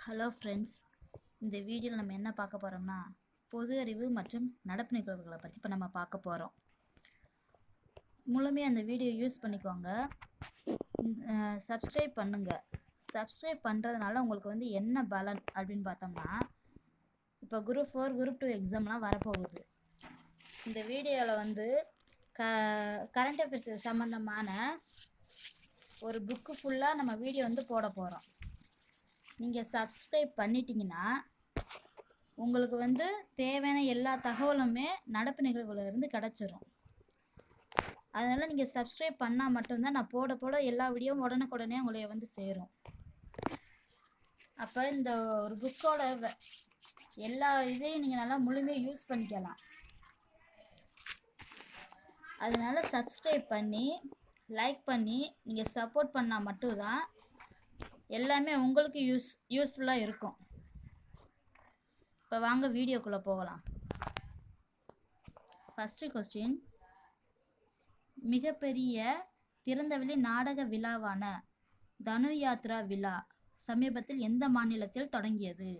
Hello friends, இந்த வீடியோவில் நம்ம என்ன பார்க்க போகிறோம்னா பொது அறிவு மற்றும் நடப்பு நிகழ்வுகளை பற்றி இப்போ நம்ம பார்க்க போகிறோம். முழுமையாக அந்த வீடியோ யூஸ் பண்ணிக்கோங்க. சப்ஸ்கிரைப் பண்ணுங்கள். சப்ஸ்கிரைப் பண்ணுறதுனால உங்களுக்கு என்ன பலன் அப்படின்னு பார்த்தோம்னா, இப்போ குரூப் 4 குரூப் 2 எக்ஸாம்லாம் வரப்போகுது. இந்த வீடியோவில் கரண்ட் அஃபேர்ஸ் சம்மந்தமான ஒரு புக்கு ஃபுல்லாக நம்ம வீடியோ போட போகிறோம். நீங்கள் சப்ஸ்கிரைப் பண்ணிட்டீங்கன்னா உங்களுக்கு தேவையான எல்லா தகவலுமே நடப்பு நிகழ்வுலேருந்து கிடச்சிரும். அதனால் நீங்கள் சப்ஸ்கிரைப் பண்ணால் மட்டும்தான் நான் போட எல்லா வீடியோவும் உடனுக்குடனே உங்களை சேரும். அப்போ இந்த ஒரு புக்கோட எல்லா இதையும் நீங்கள் நல்லா முழுமையாக யூஸ் பண்ணிக்கலாம். அதனால் சப்ஸ்கிரைப் பண்ணி லைக் பண்ணி நீங்கள் சப்போர்ட் பண்ணால் மட்டும்தான் எல்லாமே உங்களுக்கு யூஸ்ஃபுல்லாக இருக்கும். இப்போ வாங்க வீடியோக்குள்ளே போகலாம். ஃபஸ்ட்டு கொஸ்டின், மிகப்பெரிய திறந்தவெளி நாடக விழாவான தனு யாத்ரா விழா சமீபத்தில் எந்த மாநிலத்தில் தொடங்கியது?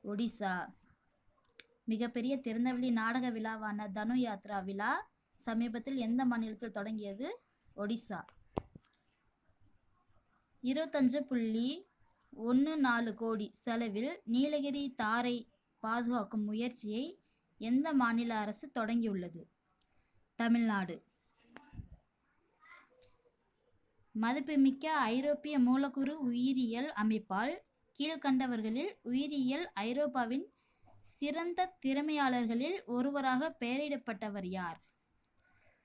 ஒடிசா. மிகப்பெரிய திறந்தவெளி நாடக விழாவான தனு யாத்ரா விழா சமீபத்தில் எந்த மாநிலத்தில் தொடங்கியது? ஒடிசா. 25.14 கோடி செலவில் நீலகிரி தாரை பாதுகாக்கும் முயற்சியை எந்த மாநில அரசு தொடங்கியுள்ளது? தமிழ்நாடு. மதிப்புமிக்க ஐரோப்பிய மூலக்கூறு உயிரியல் அமைப்பால் கீழ்கண்டவர்களில் உயிரியல் ஐரோப்பாவின் சிறந்த திறமையாளர்களில் ஒருவராக பெயரிடப்பட்டவர் யார்?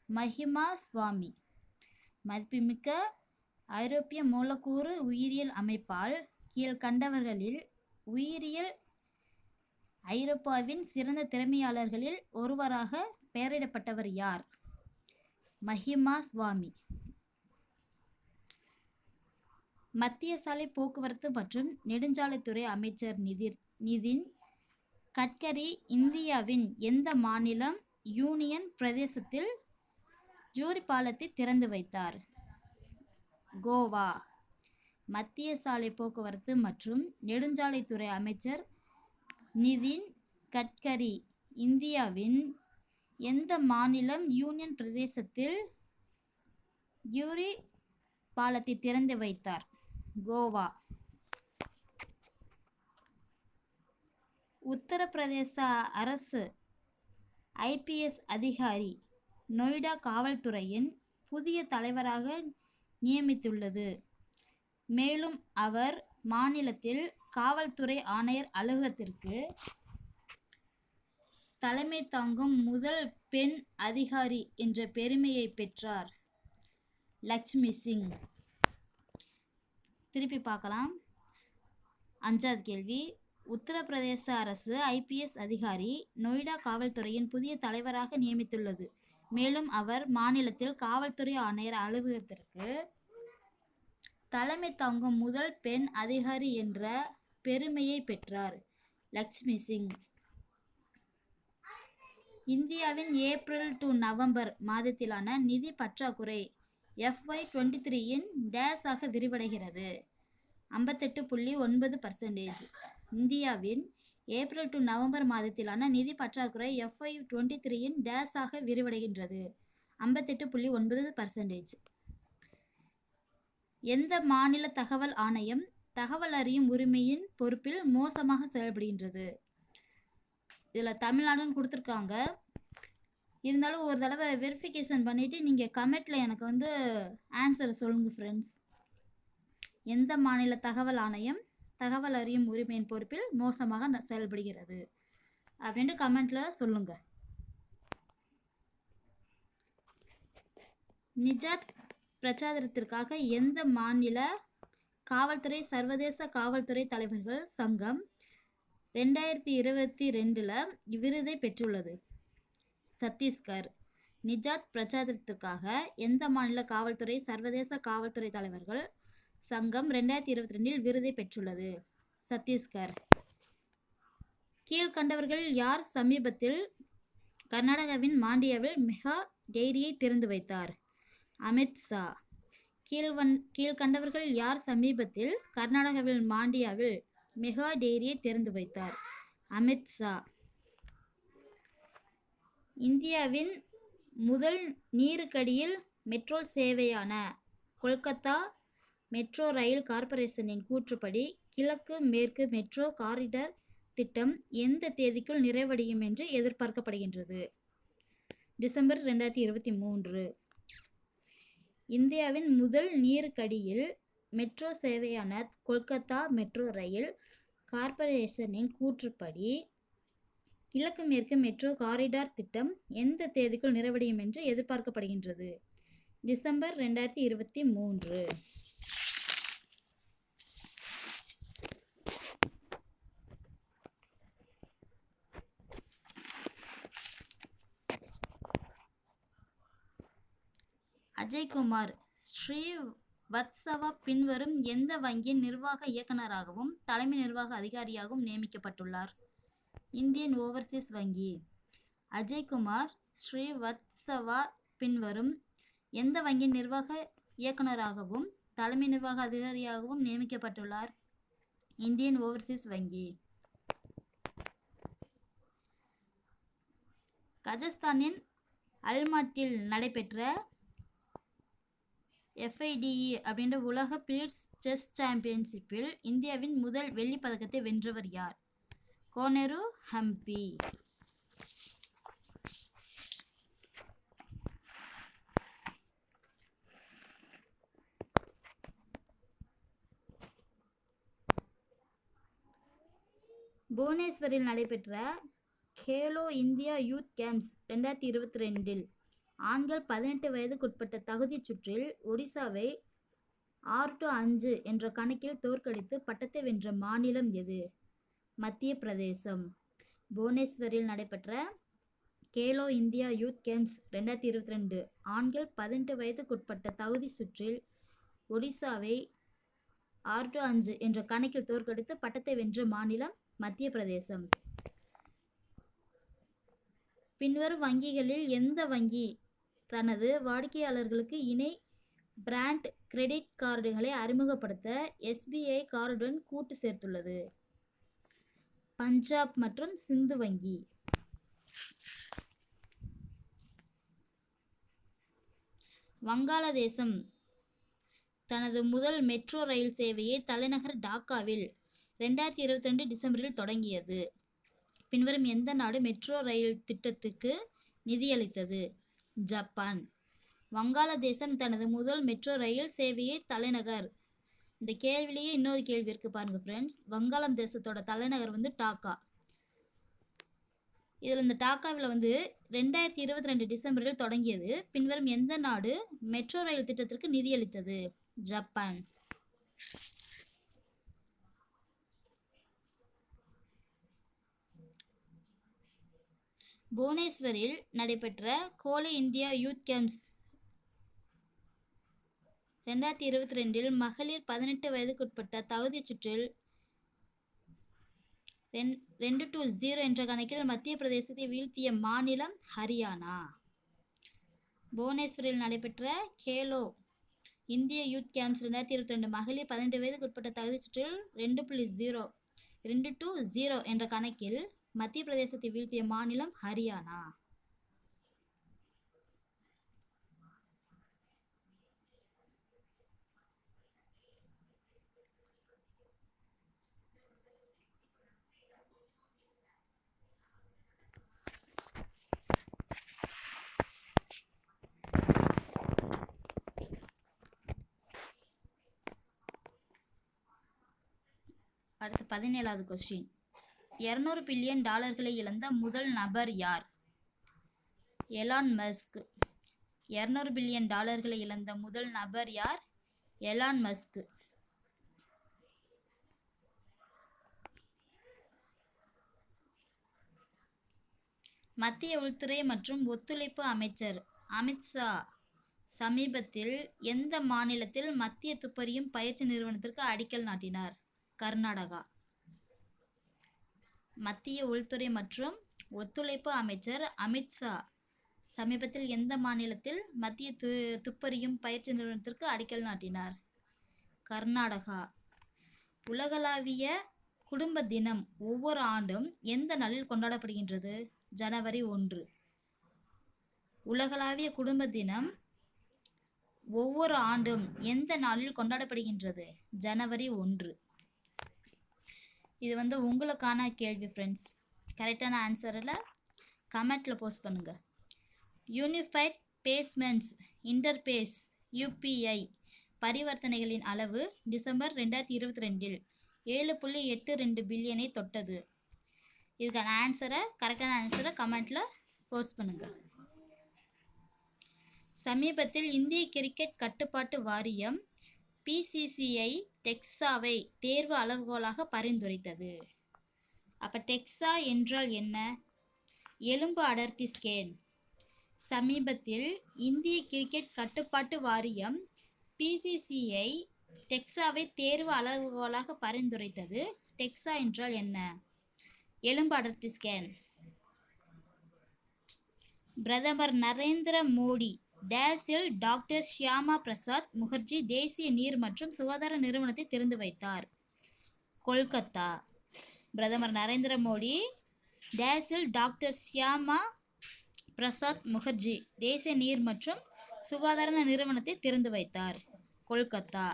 மஹிமா சுவாமி. மதிப்புமிக்க ஐரோப்பிய மூலக்கூறு உயிரியல் அமைப்பால் கீழ்கண்டவர்களில் உயிரியல் ஐரோப்பாவின் சிறந்த திறமையாளர்களில் ஒருவராக பெயரிடப்பட்டவர் யார்? மஹிமா சுவாமி. மத்திய சாலை போக்குவரத்து மற்றும் நெடுஞ்சாலைத்துறை அமைச்சர் நிதின் கட்கரி இந்தியாவின் எந்த மாநிலம் யூனியன் பிரதேசத்தில் ஜூரி பாலத்தை திறந்து வைத்தார்? கோவா. மத்திய சாலை போக்குவரத்து மற்றும் நெடுஞ்சாலைத்துறை அமைச்சர் நிதின் கட்கரி இந்தியாவின் எந்த மாநிலம் யூனியன் பிரதேசத்தில் ஜூரி பாலத்தை திறந்து வைத்தார்? கோவா. உத்தரப்பிரதேச அரசு ஐபிஎஸ் அதிகாரி நொய்டா காவல்துறையின் புதிய தலைவராக நியமித்துள்ளது. மேலும் அவர் மாநிலத்தில் காவல்துறை ஆணையர் அலுவலகத்திற்கு தலைமை தாங்கும் முதல் பெண் அதிகாரி என்ற பெருமையை பெற்றார். லட்சுமி சிங். திருப்பி பார்க்கலாம். 5வது கேள்வி, உத்தரப்பிரதேச அரசு ஐபிஎஸ் அதிகாரி நொய்டா காவல்துறையின் புதிய தலைவராக நியமித்துள்ளது. மேலும் அவர் மாநிலத்தில் காவல்துறை ஆணையர் அலுவலகத்திற்கு தலைமை தாங்கும் முதல் பெண் அதிகாரி என்ற பெருமையை பெற்றார். லட்சுமி சிங். இந்தியாவின் ஏப்ரல் டு நவம்பர் மாதத்திலான நிதி பற்றாக்குறை FY23 டேஸ் ஆக விரிவடைகிறது? 58.9%. இந்தியாவின் ஏப்ரல் டு நவம்பர் மாதத்திலான நிதி பற்றாக்குறை FY23 டேஸ் ஆக விரிவடைகின்றது? 58.9%. எந்த மாநில தகவல் ஆணையம் தகவல் அறியும் உரிமையின் பொறுப்பில் மோசமாக செயல்படுகின்றது? இதில் தமிழ்நாடுன்னு கொடுத்துருக்காங்க. இருந்தாலும் ஒரு தடவை வெரிஃபிகேஷன் பண்ணிவிட்டு நீங்கள் கமெண்ட்டில் எனக்கு ஆன்சர் சொல்லுங்கள் ஃப்ரெண்ட்ஸ். எந்த மாநில தகவல் ஆணையம் தகவல் அறியும் உரிமையின் பொறுப்பில் மோசமாக செயல்படுகிறது அப்படின்ட்டு கமெண்ட்டில் சொல்லுங்கள். நிஜாத் பிரச்சாரத்திற்காக எந்த மாநில காவல்துறை சர்வதேச காவல்துறை தலைவர்கள் சங்கம் 2022 விருதை பெற்றுள்ளது? சத்தீஸ்கர். நிஜாத் பிரச்சாரத்திற்காக எந்த மாநில காவல்துறை சர்வதேச காவல்துறை தலைவர்கள் சங்கம் 2022 விருதை பெற்றுள்ளது? சத்தீஸ்கர். கீழ்கண்டவர்கள் யார் சமீபத்தில் கர்நாடகாவின் மாண்டியாவில் மெகா டெய்ரியை திறந்து வைத்தார்? அமித்ஷா. கீழ்கண்டவர்கள் யார் சமீபத்தில் கர்நாடகாவில் மாண்டியாவில் மெகா டெய்ரியை திறந்து வைத்தார்? அமித்ஷா. இந்தியாவின் முதல் நீருக்கடியில் மெட்ரோ சேவையான கொல்கத்தா மெட்ரோ ரயில் கார்ப்பரேஷனின் கூற்றுப்படி கிழக்கு மேற்கு மெட்ரோ காரிடார் திட்டம் எந்த தேதிக்குள் நிறைவடையும் என்று எதிர்பார்க்கப்படுகின்றது? டிசம்பர் 2023. இந்தியாவின் முதல் நீருக்கடியில் மெட்ரோ சேவையான கொல்கத்தா மெட்ரோ ரயில் கார்ப்பரேஷனின் கூற்றுப்படி கிழக்கு மேற்கு மெட்ரோ காரிடார் திட்டம் எந்த தேதிக்குள் நிறைவடையும் என்று எதிர்பார்க்கப்படுகின்றது? டிசம்பர் 2023. அஜய்குமார் ஸ்ரீவத்சவா பின்வரும் எந்த வங்கியின் நிர்வாக இயக்குநராகவும் தலைமை நிர்வாக அதிகாரியாகவும் நியமிக்கப்பட்டுள்ளார்? இந்தியன் ஓவர்சீஸ் வங்கி. அஜய்குமார் ஸ்ரீவத்சவா பின்வரும் எந்த வங்கியின் நிர்வாக இயக்குநராகவும் தலைமை நிர்வாக அதிகாரியாகவும் நியமிக்கப்பட்டுள்ளார்? இந்தியன் ஓவர்சீஸ் வங்கி. கஜகஸ்தானின் அல்மாட்டில் நடைபெற்ற FIDE அப்படின்ற உலக பிளிட்ஸ் செஸ் சாம்பியன்ஷிப்பில் இந்தியாவின் முதல் வெள்ளிப் பதக்கத்தை வென்றவர் யார்? கோனேரு ஹம்பி. புவனேஸ்வரில் நடைபெற்ற கேலோ இந்தியா யூத் கேம்ஸ் 2022 ஆண்கள் 18 வயதுக்குட்பட்ட தகுதிச் சுற்றில் ஒடிசாவை 6-5 என்ற கணக்கில் தோற்கடித்து பட்டத்தை வென்ற மாநிலம் எது? மத்திய பிரதேசம். புவனேஸ்வரில் நடைபெற்ற கேலோ இந்தியா யூத் கேம்ஸ் 2022 ஆண்கள் 18 வயதுக்குட்பட்ட தகுதி சுற்றில் ஒடிசாவை 6-5 என்ற கணக்கில் தோற்கடித்து பட்டத்தை வென்ற மாநிலம் மத்திய பிரதேசம். பின்வரும் வங்கிகளில் எந்த வங்கி தனது வாடிக்கையாளர்களுக்கு இணை பிராண்ட் கிரெடிட் கார்டுகளை அறிமுகப்படுத்த SBI கார்டுடன் கூட்டு சேர்த்துள்ளது? பஞ்சாப் மற்றும் சிந்து வங்கி. வங்காளதேசம் தனது முதல் மெட்ரோ ரயில் சேவையை தலைநகர் டாக்காவில் 2022 டிசம்பரில் தொடங்கியது. பின்வரும் எந்த நாடு மெட்ரோ ரயில் திட்டத்துக்கு நிதியளித்தது? ஜப்பான். வங்காளதேசம் தனது முதல் மெட்ரோ ரயில் சேவையை தலைநகர். இந்த கேள்விலேயே இன்னொரு கேள்வி இருக்கு பாருங்க ஃப்ரெண்ட்ஸ். வங்காளதேசத்தோட தலைநகர் வந்து டாக்கா. இதில் இந்த டாக்காவில் வந்து 2022 டிசம்பரில் தொடங்கியது. பின்வரும் எந்த நாடு மெட்ரோ ரயில் திட்டத்திற்கு நிதியளித்தது? ஜப்பான். புவனேஸ்வரில் நடைபெற்ற கோலோ இந்தியா யூத் கேம்ஸ் 2022 மகளிர் 18 வயதுக்குட்பட்ட தகுதிச் சுற்றில் 2-0 என்ற கணக்கில் மத்திய பிரதேசத்தை வீழ்த்திய மாநிலம் ஹரியானா. புவனேஸ்வரில் நடைபெற்ற கேலோ இந்திய யூத் கேம்ஸ் 2022 மகளிர் 18 வயதுக்குட்பட்ட தகுதிச் சுற்றில் 2-0 என்ற கணக்கில் மத்திய பிரதேசத்தை வீழ்த்திய மாநிலம் ஹரியானா. அடுத்து 17வது கொஸ்டின். 200 பில்லியன் டாலர்களை இழந்த முதல் நபர் யார்? Elon Musk. 200 பில்லியன் டாலர்களை இழந்த முதல் நபர் யார்? Elon Musk. மத்திய உள்துறை மற்றும் ஒத்துழைப்பு அமைச்சர் அமித்ஷா சமீபத்தில் எந்த மாநிலத்தில் மத்திய துப்பறியும் பயிற்சி நிறுவனத்திற்கு அடிக்கல் நாட்டினார்? கர்நாடகா. மத்திய உள்துறை மற்றும் ஒத்துழைப்பு அமைச்சர் அமித்ஷா சமீபத்தில் எந்த மாநிலத்தில் மத்திய துப்பறியும் பயிற்சி நிறுவனத்திற்கு அடிக்கல் நாட்டினார்? கர்நாடகா. உலகளாவிய குடும்ப தினம் ஒவ்வொரு ஆண்டும் எந்த நாளில் கொண்டாடப்படுகின்றது? ஜனவரி 1. உலகளாவிய குடும்ப தினம் ஒவ்வொரு ஆண்டும் எந்த நாளில் கொண்டாடப்படுகின்றது? ஜனவரி 1. இது வந்து உங்களுக்கான கேள்வி ஃப்ரெண்ட்ஸ். கரெக்டான ஆன்சரில் கமெண்ட்டில் போஸ்ட் பண்ணுங்கள். யூனிஃபைட் பேமெண்ட்ஸ் இன்டர்ஃபேஸ் யூபிஐ பரிவர்த்தனைகளின் அளவு டிசம்பர் 2022இல் 7.82 பில்லியனை தொட்டது. இதுக்கான கரெக்டான ஆன்சரை கமெண்ட்டில் போஸ்ட் பண்ணுங்கள். சமீபத்தில் இந்திய கிரிக்கெட் கட்டுப்பாட்டு வாரியம் பிசிசிஐ டெக்ஸாவை தேர்வு அளவுகோலாக பரிந்துரைத்தது. அப்போ டெக்ஸா என்றால் என்ன? எலும்பு அடர்த்தி ஸ்கேன். சமீபத்தில் இந்திய கிரிக்கெட் கட்டுப்பாட்டு வாரியம் பிசிசிஐ டெக்ஸாவை தேர்வு அளவுகோலாக பரிந்துரைத்தது. டெக்ஸா என்றால் என்ன? எலும்பு அடர்த்தி ஸ்கேன். பிரதமர் நரேந்திர மோடி டேஸில் டாக்டர் ஷியாமா பிரசாத் முகர்ஜி தேசிய நீர் மற்றும் சுகாதார நிறுவனத்தை திறந்து வைத்தார். கொல்கத்தா. பிரதமர் நரேந்திர மோடி டேஸில் டாக்டர் ஷியாமா பிரசாத் முகர்ஜி தேசிய நீர் மற்றும் சுகாதார நிறுவனத்தை திறந்து வைத்தார். கொல்கத்தா.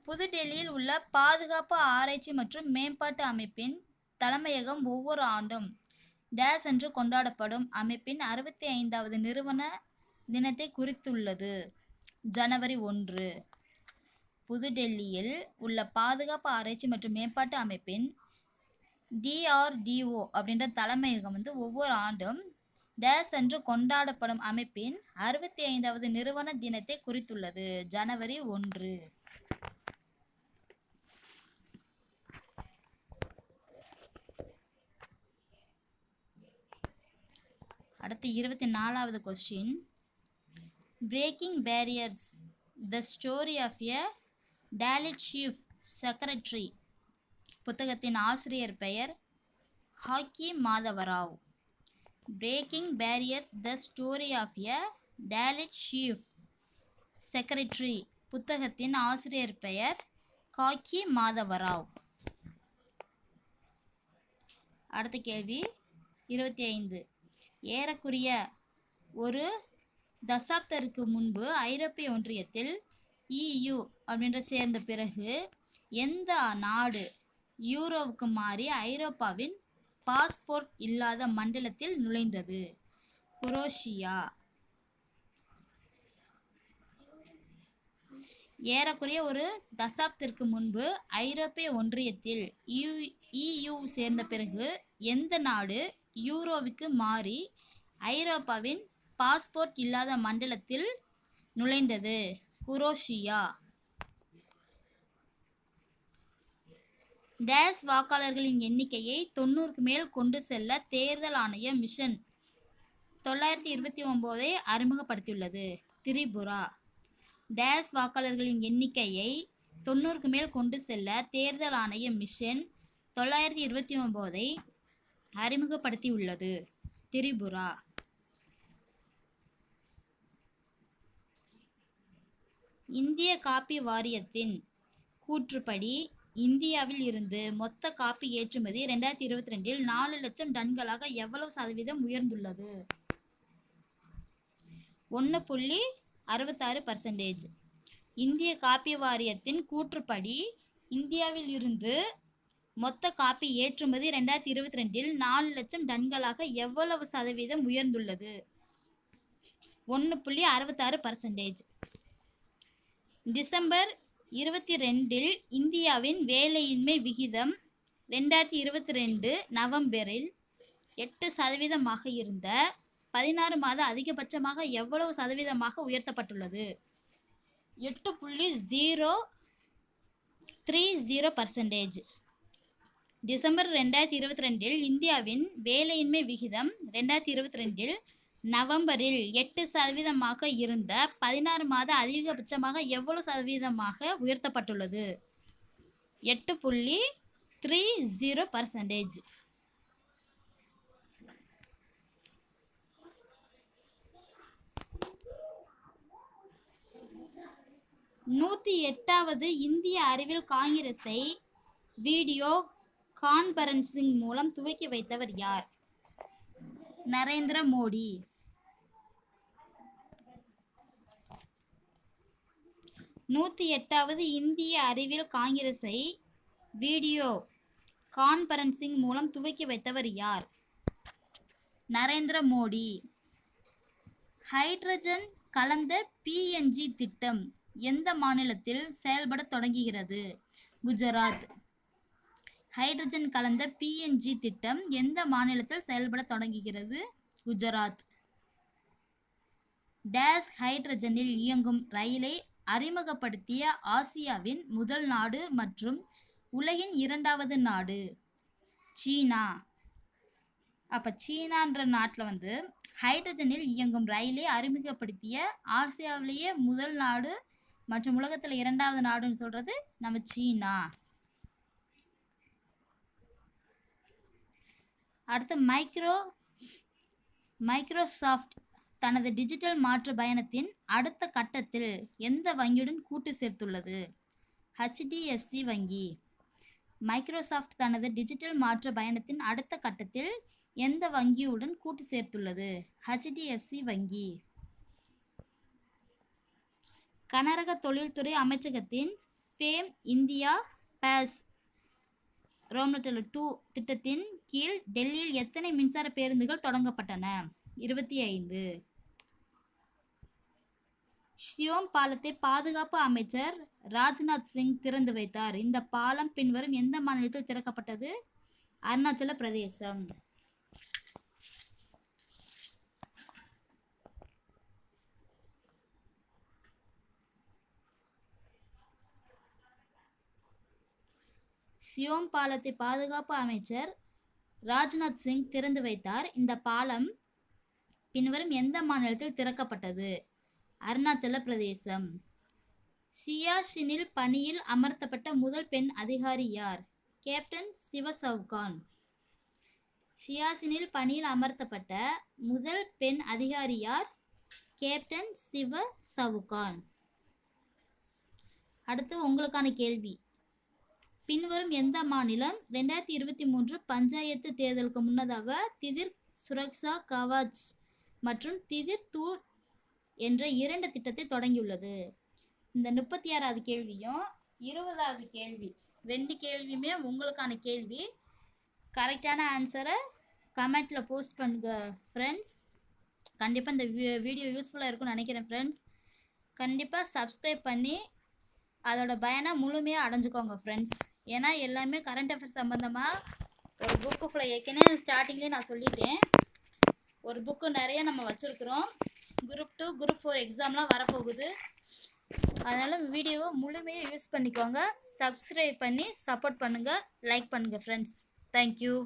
புதுடெல்லியில் உள்ள பாதுகாப்பு ஆராய்ச்சி மற்றும் மேம்பாட்டு அமைப்பின் தலைமையகம் ஒவ்வொரு ஆண்டும் டேஸ் என்று கொண்டாடப்படும் அமைப்பின் 65வது நிறுவன தினத்தை குறித்துள்ளது. ஜனவரி 1. புதுடெல்லியில் உள்ள பாதுகாப்பு ஆராய்ச்சி மற்றும் மேம்பாட்டு அமைப்பின் DRDO அப்படின்ற தலைமையகம் வந்து ஒவ்வொரு ஆண்டும் டேஸ் என்று கொண்டாடப்படும் அமைப்பின் 65வது நிறுவன தினத்தை குறித்துள்ளது. ஜனவரி 1. அடுத்து 24வது கொஸ்டின். Breaking barriers the story of a Dalit chief secretary புத்தகத்தின் ஆசிரியர் பெயர் Kaki Madhavarao. Breaking barriers the story of a Dalit chief secretary புத்தகத்தின் ஆசிரியர் பெயர் ஹாக்கி மாதவராவ். அடுத்த கேள்வி 25. ஏறக்குறைய ஒரு தசாப்தத்திற்கு முன்பு ஐரோப்பிய ஒன்றியத்தில் EU அப்படின்ற சேர்ந்த பிறகு எந்த நாடு யூரோவுக்கு மாறி ஐரோப்பாவின் பாஸ்போர்ட் இல்லாத மண்டலத்தில் நுழைந்தது? குரோஷியா. ஏறக்குறைய ஒரு தசாப்தத்திற்கு முன்பு ஐரோப்பிய ஒன்றியத்தில் EU சேர்ந்த பிறகு எந்த நாடு யூரோவுக்கு மாறி ஐரோப்பாவின் பாஸ்போர்ட் இல்லாத மண்டலத்தில் நுழைந்தது? குரோஷியா. டேஸ் வாக்காளர்களின் எண்ணிக்கையை 90க்கு மேல் கொண்டு செல்ல தேர்தல் ஆணைய மிஷன் 929ஐ அறிமுகப்படுத்தியுள்ளது. திரிபுரா. டேஸ் வாக்காளர்களின் எண்ணிக்கையை 90க்கு மேல் கொண்டு செல்ல தேர்தல் ஆணைய மிஷன் 929ஐ அறிமுகப்படுத்தியுள்ளது. திரிபுரா. இந்திய காப்பி வாரியத்தின் கூற்றுப்படி இந்தியாவில் இருந்து மொத்த காப்பி ஏற்றுமதி 2022இல் 4 லட்சம் டன்களாக எவ்வளவு சதவீதம் உயர்ந்துள்ளது? 1.66%. இந்திய காப்பி வாரியத்தின் கூற்றுப்படி இந்தியாவில் இருந்து மொத்த காப்பி ஏற்றுமதி 2022இல் 4 லட்சம் டன்களாக எவ்வளவு சதவீதம் உயர்ந்துள்ளது? 1.66%. டிசம்பர் 22இல் இந்தியாவின் வேலையின்மை விகிதம் 2022 நவம்பரில் 8% இருந்த 16 மாத அதிகபட்சமாக எவ்வளவு சதவீதமாக உயர்த்தப்பட்டுள்ளது? 8.030%. டிசம்பர் 2022இல் இந்தியாவின் வேலையின்மை விகிதம் 2022இல் நவம்பரில் 8% இருந்த 16 மாத அதிகபட்சமாக எவ்வளவு சதவீதமாக உயர்த்தப்பட்டுள்ளது? 8.30%. 108வது இந்திய அறிவியல் காங்கிரஸை வீடியோ கான்பரன்சிங் மூலம் துவக்கி வைத்தவர் யார்? நரேந்திர மோடி. 108வது இந்திய அறிவியல் காங்கிரஸை வீடியோ கான்பரன்சிங் மூலம் துவக்கி வைத்தவர் யார்? நரேந்திர மோடி. ஹைட்ரஜன் கலந்த PNG திட்டம் எந்த மாநிலத்தில் செயல்பட தொடங்குகிறது? குஜராத். ஹைட்ரஜன் கலந்த PNG திட்டம் எந்த மாநிலத்தில் செயல்பட தொடங்குகிறது? குஜராத். டேஸ் ஹைட்ரஜனில் இயங்கும் ரயிலை அறிமுகப்படுத்திய ஆசியாவின் முதல் நாடு மற்றும் உலகின் 2வது நாடு? சீனா. அப்போ சீனான்ற நாட்டில் ஹைட்ரஜனில் இயங்கும் ரயிலை அறிமுகப்படுத்திய ஆசியாவிலேயே முதல் நாடு மற்றும் உலகத்தில் 2வது நாடுன்னு சொல்கிறது நம்ம சீனா. அடுத்து மைக்ரோசாஃப்ட் தனது டிஜிட்டல் மாற்று பயணத்தின் அடுத்த கட்டத்தில் எந்த வங்கியுடன் கூட்டு சேர்த்துள்ளது? HDFC வங்கி. மைக்ரோசாஃப்ட் தனது டிஜிட்டல் மாற்று பயணத்தின் அடுத்த கட்டத்தில் எந்த வங்கியுடன் கூட்டு சேர்த்துள்ளது? HDFC வங்கி. கனரக தொழில்துறை அமைச்சகத்தின் ஃபேம் இந்தியா பாஸ் ரோம்நெட்டில் 2 திட்டத்தின் கீழ் டெல்லியில் எத்தனை மின்சார பேருந்துகள் தொடங்கப்பட்டன? 25. ஷியோம் பாலத்தை பாதுகாப்பு அமைச்சர் ராஜ்நாத் சிங் திறந்து வைத்தார். இந்த பாலம் பின்வரும் எந்த மாநிலத்தில் திறக்கப்பட்டது? அருணாச்சல பிரதேசம். ஷியோம் பாலத்தை பாதுகாப்பு அமைச்சர் ராஜ்நாத் சிங் திறந்து வைத்தார். இந்த பாலம் பின்வரும் எந்த மாநிலத்தில் திறக்கப்பட்டது? அருணாச்சல பிரதேசம். சியாச்சினில் பணியில் அமர்த்தப்பட்ட முதல் பெண் அதிகாரி யார்? கேப்டன் சிவ சவுகான். சியாச்சினில் பணியில் அமர்த்தப்பட்ட முதல் பெண் அதிகாரி யார்? கேப்டன் சிவ சவுகான். அடுத்து உங்களுக்கான கேள்வி. பின்வரும் எந்த மாநிலம் 2023 பஞ்சாயத்து தேர்தலுக்கு முன்னதாக திதிர் சுரக்ஷா கவச் மற்றும் திதிர் தூர் என்ற 2 திட்டத்தை தொடங்கியுள்ளது? இந்த 36வது கேள்வியும் 20வது கேள்வி 2 கேள்வியுமே உங்களுக்கான கேள்வி. கரெக்டான ஆன்சரை கமெண்ட்டில் போஸ்ட் பண்ணுங்க ஃப்ரெண்ட்ஸ். கண்டிப்பாக இந்த வீடியோ யூஸ்ஃபுல்லாக இருக்கும்னு நினைக்கிறேன் ஃப்ரெண்ட்ஸ். கண்டிப்பாக சப்ஸ்கிரைப் பண்ணி அதோட பயனை முழுமையாக அடைஞ்சுக்கோங்க ஃப்ரெண்ட்ஸ். ஏன்னா எல்லாமே கரண்ட் அஃபேர்ஸ் சம்மந்தமாக ஒரு புக்கு ஃபுல்லாக ஏற்கனவே ஸ்டார்டிங்லேயே நான் சொல்லிட்டேன். ஒரு புக்கு நிறைய நம்ம வச்சுருக்குறோம். குரூப் 2 குரூப் 4 எக்ஸாம்லாம் வரப்போகுது. அதனால் வீடியோவை முழுமையாக யூஸ் பண்ணிக்கோங்க. சப்ஸ்கிரைப் பண்ணி சப்போர்ட் பண்ணுங்கள், லைக் பண்ணுங்கள் ஃப்ரெண்ட்ஸ். தேங்க்யூ.